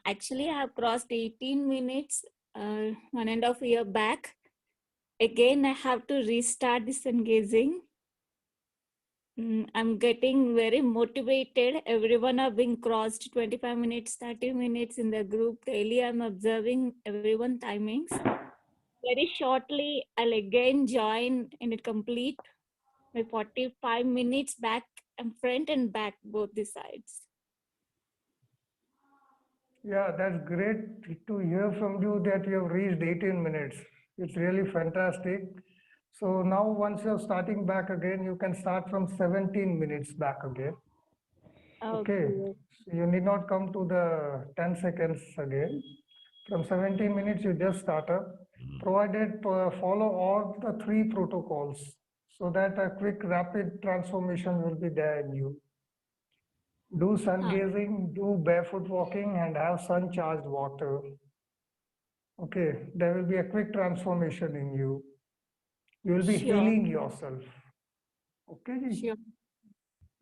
Actually, I have crossed 18 minutes 1.5 year back. Again, I have to restart this engaging. I'm getting very motivated. Everyone are being crossed 25 minutes, 30 minutes in the group. Daily, I'm observing everyone timings. Very shortly, I'll again join and it complete my 45 minutes back and front and back, both the sides. Yeah, that's great to hear from you that you have reached 18 minutes. It's really fantastic. So now once you're starting back again, you can start from 17 minutes back again. Okay. Okay. So you need not come to the 10 seconds again. From 17 minutes, you just start up, provided follow all the three protocols so that a quick rapid transformation will be there in you. Do sun gazing, do barefoot walking, and have sun charged water. Okay, there will be a quick transformation in you. You will be Sure. healing yourself. Okay, ji? Sure.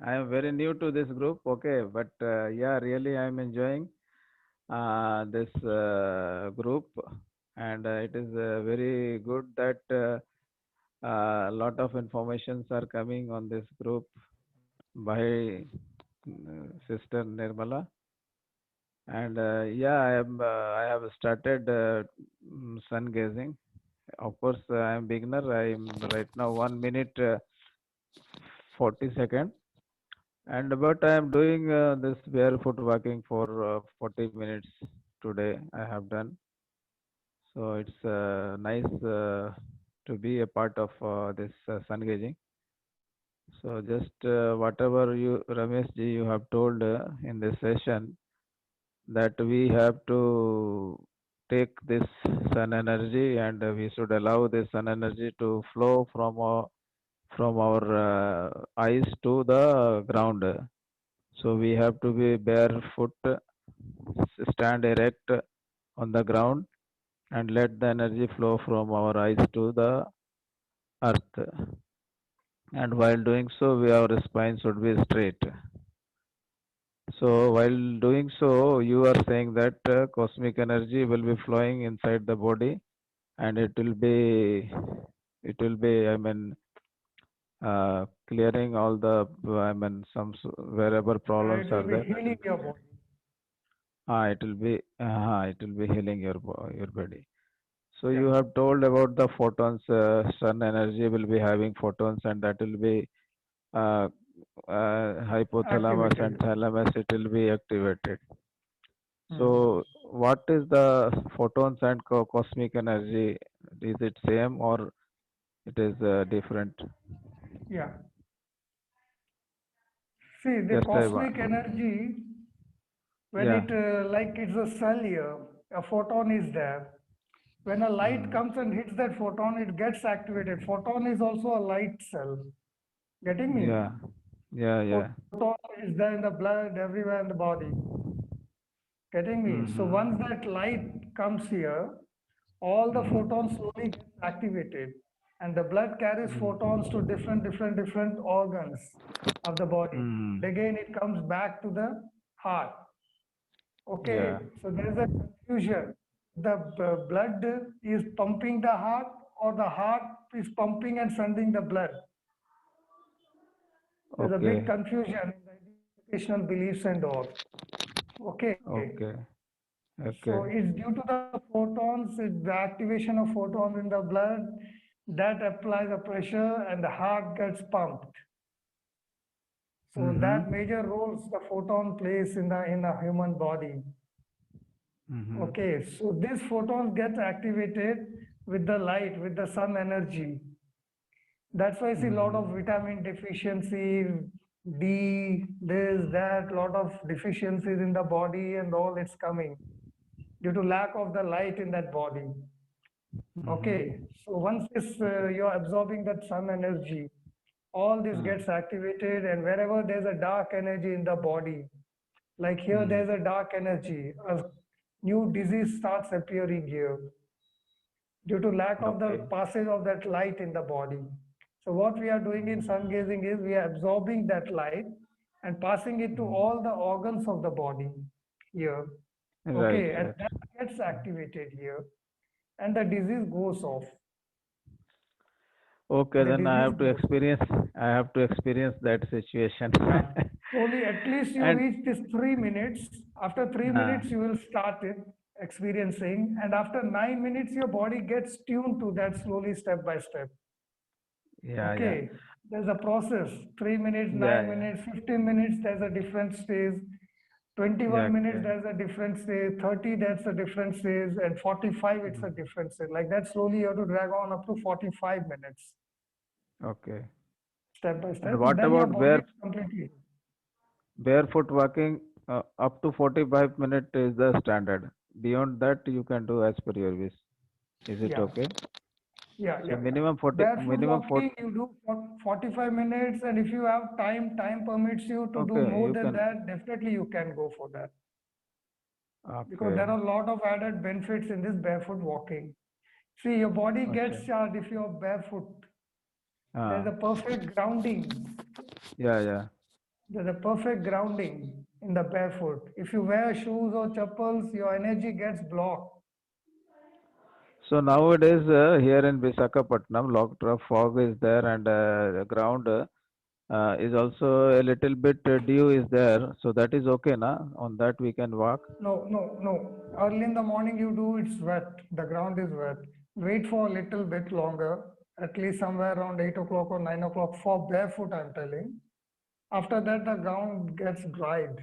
I am very new to this group, okay, but yeah, really I am enjoying this group, and it is very good that a lot of informations are coming on this group by Sister Nirmala. And yeah, I have started sun gazing. Of course, I am beginner. I am right now 1 minute 40 seconds. And but I am doing this barefoot walking for 40 minutes today. I have done. So it's nice to be a part of this sun gazing. So just whatever you Ramesh ji you have told in this session, that we have to take this sun energy, and we should allow this sun energy to flow from our eyes to the ground. So we have to be barefoot, stand erect on the ground, and let the energy flow from our eyes to the earth. And while doing so, our spine should be straight. So while doing so, you are saying that cosmic energy will be flowing inside the body, and it will be, I mean, clearing all the, I mean, wherever problems It are will be there, that will healing be, your body. it will be healing your body. So Yeah, you have told about the photons, sun energy will be having photons, and that will be uh, hypothalamus and activated. thalamus, it will be activated. Hmm. So, what is the photons and cosmic energy? Is it same or it is different? Yeah. See, the Just I cosmic want. energy, when Yeah. it like it's a cell here, a photon is there. When a light Mm. comes and hits that photon, it gets activated. Photon is also a light cell. Getting me? Yeah. Yeah. Yeah. Photon is there in the blood, everywhere in the body. Getting me? So once Mm-hmm. that light comes here, all the photons Mm. slowly get activated, and the blood carries photons to different organs of the body. Mm. Again, it comes back to the heart. Okay, Yeah. so there is a confusion. The blood is pumping the heart, or the heart is pumping and sending the blood. There's a big Okay. confusion in the educational beliefs and all. Okay, Okay. so Okay. it's due to the photons, it's the activation of photons in the blood that applies the pressure and the heart gets pumped. So Mm-hmm. that major roles the photon plays in the human body. Mm-hmm. Okay, so these photons get activated with the light, with the sun energy. That's why I see a lot of Mm-hmm. vitamin deficiency, D, this, that, lot of deficiencies in the body and all it's coming due to lack of the light in that body. Mm-hmm. Okay, so once this, you're absorbing that sun energy, all this Hmm. gets activated, and wherever there's a dark energy in the body, like here Hmm. there's a dark energy, a new disease starts appearing here due to lack of the Okay. passage of that light in the body. So what we are doing in sun gazing is we are absorbing that light and passing it to Hmm. all the organs of the body here. Right, Okay, and right. that gets activated here, and the disease goes off. Okay, The then disease goes. I have to experience that situation. Yeah. Slowly, at least you And reach this 3 minutes. After 3 minutes, you will start it experiencing, and after 9 minutes, your body gets tuned to that slowly, step by step. yeah, yeah, Okay, there's a process. 3 minutes, yeah, nine yeah, minutes, 15 minutes, there's a different stage. yeah, 21 minutes, okay, there's a different stage. 30, that's a different stage. And 45, it's a mm, different stage. Like that, slowly you have to drag on up to 45 minutes, okay. step by And step. what Then your about body is completely. barefoot walking? Up to 45 minutes is the standard. Beyond that, you can do as per your wish. Is it Yeah, okay? yeah, So yeah, yeah. minimum 40, Barefoot minimum 40. walking, you do for 45 minutes. And if you have time permits you to do Okay, more you than can. that, definitely you can go for that. Because Okay. there are a lot of added benefits in this barefoot walking. See, your body Acha. gets charged if you're barefoot. There's Ah, a perfect grounding. yeah, yeah. There's a perfect grounding in the barefoot. If you wear shoes or chappals, your energy gets blocked. So nowadays, here in Visakhapatnam, lot of fog is there, and the ground is also a little bit dew is there. So that is okay, na? On that we can walk. No, no, no. Early in the morning you do, it's wet. The ground is wet. Wait for a little bit longer, at least somewhere around 8 o'clock or 9 o'clock for barefoot, I'm telling. After that, the ground gets dried.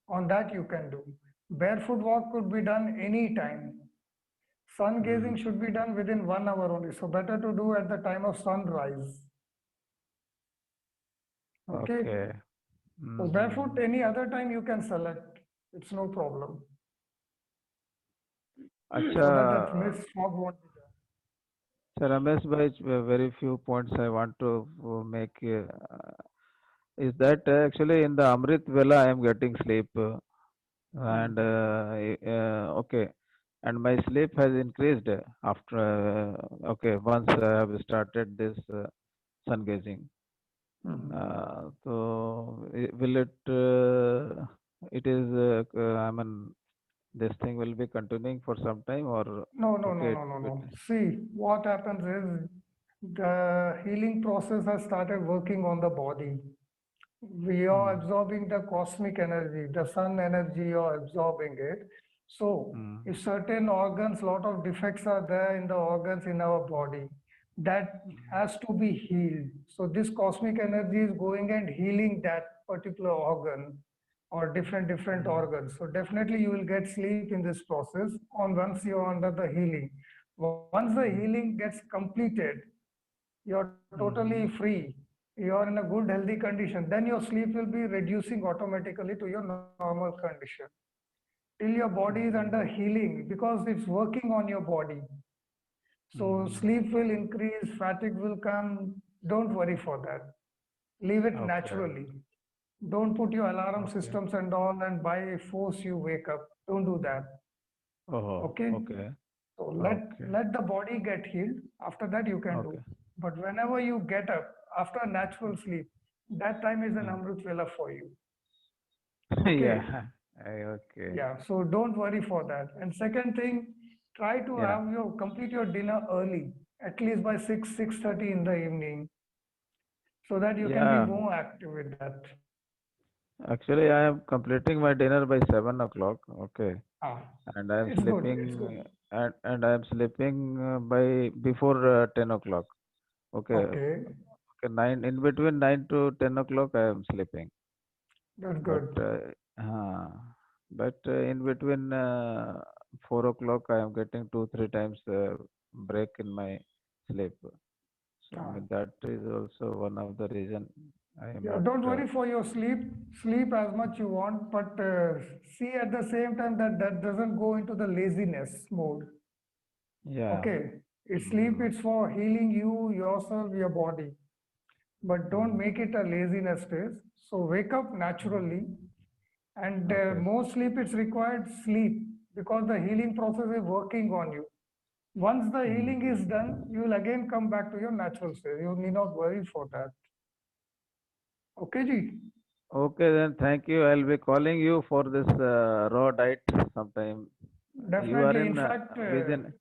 On that you can do. Barefoot walk could be done anytime. Sun gazing Mm. should be done within 1 hour only. So better to do at the time of sunrise. Okay. Okay. So Mm-hmm. barefoot any other time you can select. It's no problem. Acha, So that mist fog won't be there. Sir Ramesh bhai, very few points I want to make. Is that actually in the Amrit Vela I am getting sleep, and okay, and my sleep has increased after okay, once I have started this sun gazing. Mhm. So will it it is I mean this thing will be continuing for some time, or No, no, no, okay, no, no, it, no. See, what happens is the healing process has started working on the body. We are mm, absorbing the cosmic energy, the sun energy, you're absorbing it. So, mm, if certain organs, lot of defects are there in the organs in our body, that mm, has to be healed. So, this cosmic energy is going and healing that particular organ or different mm, organs. So, definitely you will get sleep in this process on once you're under the healing. Once the mm, healing gets completed, you're totally mm, free, you're in a good healthy condition, then your sleep will be reducing automatically to your normal condition till your body is under mm, healing because it's working on your body. So mm. sleep will increase, fatigue will come. Don't worry for that, leave it Okay, naturally. Don't put your alarm okay. systems and all and by force you wake up. Don't do that. Oh, Okay. okay, So okay, let the body get healed. After that, you can do. okay. But whenever you get up after natural sleep, that time is an Mm. Amrit Vela for you. Okay. Yeah, okay, Yeah. So don't worry for that. And second thing, try to yeah. have your complete your dinner early, at least by 6:30 in the evening, so that you can be Yeah, more active with that. actually, I am completing my dinner by 7 o'clock. Okay, Ah, and I am it's good. It's good. sleeping, and I am sleeping by before 10 o'clock. Okay, Okay. okay, nine in between 9 to 10 o'clock I am sleeping, That's but good. in between 4 o'clock I am getting 2 3 times break in my sleep. So I Ah. mean that is also one of the reason I am Yeah, not. don't worry for your sleep. Sleep as much you want, but see at the same time that that doesn't go into the laziness mode. Yeah. Okay, it's sleep. Mm, It's for healing you, yourself, your body. but don't make it a laziness phase. So wake up naturally, and Okay. more sleep is required, sleep, because the healing process is working on you. Once the healing is done, you will again come back to your natural state. You need not worry for that. Okay, Ji? Okay, then thank you. I'll be calling you for this raw diet sometime. You are Definitely. In in fact, within.